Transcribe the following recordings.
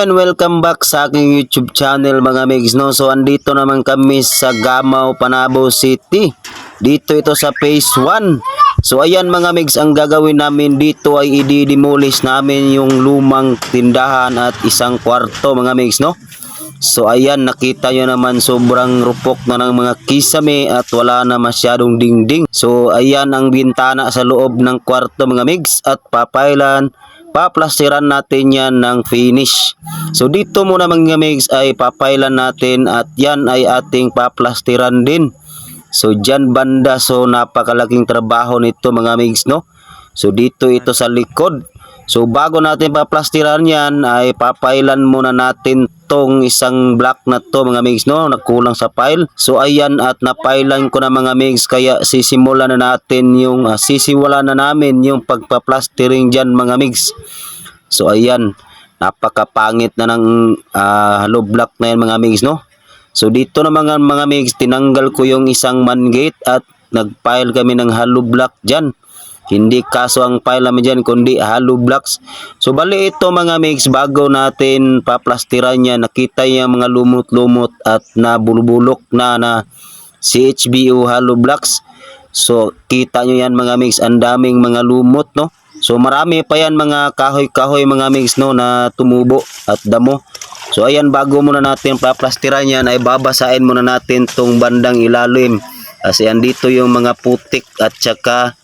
and welcome back sa aking YouTube channel mga migs, no? So andito naman kami sa Gamao, Panabo City. Dito ito sa phase 1. So ayan mga migs, ang gagawin namin dito ay i-demolish namin yung lumang tindahan at isang kwarto mga migs, no? So ayan, nakita nyo naman sobrang rupok na ng mga kisame at wala na masyadong dingding. So ayan ang bintana sa loob ng kwarto mga migs, at paplastiran natin yan ng finish. So dito muna mga migs ay papailan natin at yan ay ating paplastiran din. So dyan banda, so napakalaking trabaho nito mga migs, no? So dito ito sa likod. So bago natin paplastiran yan ay papailan muna natin tong isang block na to mga migs, no? Nagkulang sa pile. So ayan, at napailan ko na mga migs, kaya sisimulan na natin yung sisimulan na namin yung pagpa-plastering diyan mga migs. So ayan, napakapangit na ng hollow block na yan mga migs, no? So dito na mga migs, tinanggal ko yung isang man gate at nagpile kami ng hollow block diyan. Hindi kaso ang pile namin dyan, kundi hollow blocks. So bali ito mga migs, bago natin paplastiran niya, nakita niya mga lumot-lumot at nabulbulok na CHBO hollow blocks. So kita nyo yan mga migs, ang daming mga lumot, no? So marami pa yan mga kahoy-kahoy mga migs, no, na tumubo at damo. So ayan, bago muna natin paplastiran yan ay babasain muna natin tong bandang ilalim. Kasi andito yung mga putik at saka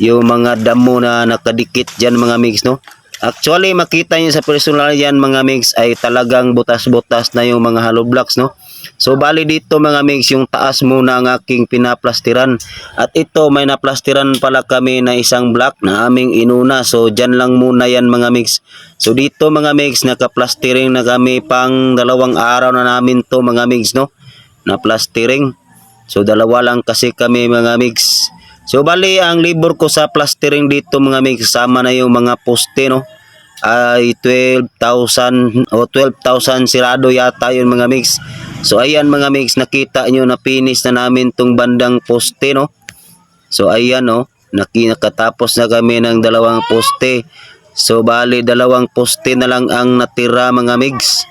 yung mga damo na nakadikit dyan mga migs, no? Actually makita nyo sa personal yan mga migs ay talagang butas-butas na yung mga hollow blocks, no? So bali dito mga migs, yung taas muna ang aking pinaplastiran. At ito may naplastiran pala kami na isang block na aming inuna. So dyan lang muna yan mga migs. So dito mga migs, nakaplastering na kami pang 2 araw na namin to mga migs, no? Na plastering. So 2 lang kasi kami mga migs. So bali ang libor ko sa plastering dito mga migs, kasama na yung mga poste, no, ay 12,000 o 12,000 sirado yata yun mga migs. So ayan mga migs, nakita nyo na finish na namin tong bandang poste, no. So ayan, no, nakatapos na kami ng 2 poste. So bali 2 poste na lang ang natira mga migs.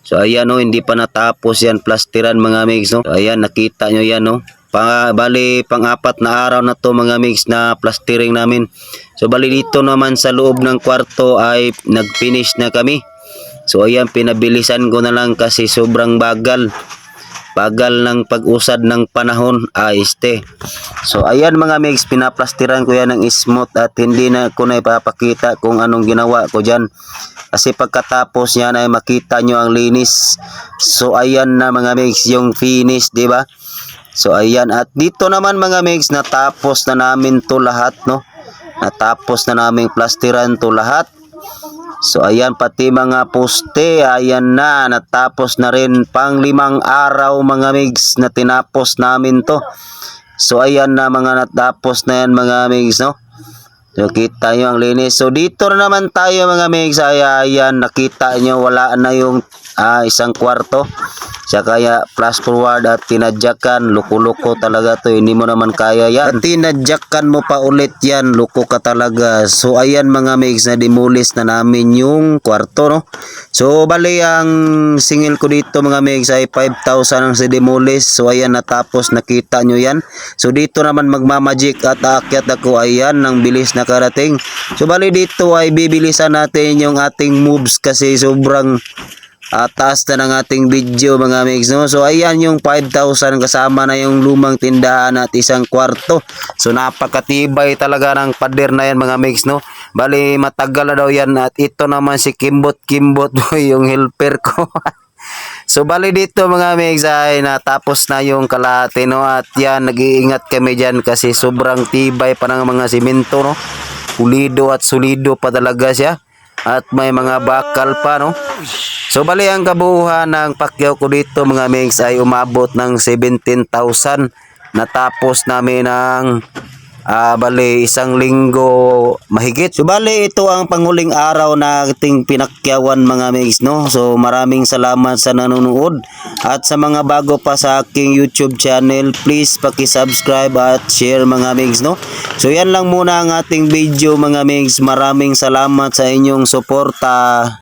So ayan, no, hindi pa natapos yan plastiran mga migs, no. So ayan, nakita nyo yan, no. Bali pang-4 na araw na to mga migs na plastering namin. So bali dito naman sa loob ng kwarto ay nag-finish na kami. So ayan, pinabilisan ko na lang kasi sobrang bagal ng pag-usad ng panahon. So ayan mga migs, pinaplastiran ko yan ng smooth at hindi na ko na ipapakita kung anong ginawa ko dyan. Kasi pagkatapos yan ay makita nyo ang linis. So ayan na mga migs yung finish, di ba? So ayan, at dito naman mga migs, natapos na namin to lahat, no? Natapos na namin plastiran to lahat. So ayan, pati mga poste, ayan na, natapos na rin. Pang 5 araw mga migs na tinapos namin to. So ayan na, mga natapos na yan mga migs, no? So kita nyo ang linis. So dito na naman tayo mga migs, ayan, nakita nyo wala na yung isang kwarto. Siya kaya flash forward at tinadyakan, loko-loko talaga to, hindi mo naman kaya yan. At tinadyakan mo pa ulit yan, loko ka talaga. So ayan mga migs, na demolish na namin yung kwarto, no. So bali ang singil ko dito mga migs ay 5,000 ang si demolish. So ayan, natapos, nakita nyo yan. So dito naman magmamagic at aakyat ako, ayan, ng bilis na karating. So bali dito ay bibilisan natin yung ating moves kasi sobrang taas na ng ating video mga migs, no. So ayan yung 5,000 kasama na yung lumang tindahan at isang kwarto. So napakatibay talaga ng pader na yan mga migs, no. Bali matagal na daw yan, at ito naman si Kimbot yung helper ko. So bali dito mga migs ay natapos na yung kalahati, no, at yan, nag-iingat kami dyan kasi sobrang tibay pa ng mga simento, no. Pulido at solido pa talaga siya, at may mga bakal pa, no. So bali ang kabuuhan ng pakyaw ko dito mga migs ay umabot ng 17,000. Natapos namin ng bali 1 linggo mahigit. So bali ito ang panghuling araw na ating pinakyawan mga migs, no. So maraming salamat sa nanonood, at sa mga bago pa sa aking YouTube channel, please paki-subscribe at share mga migs, no. So yan lang muna ang ating video mga migs. Maraming salamat sa inyong suporta.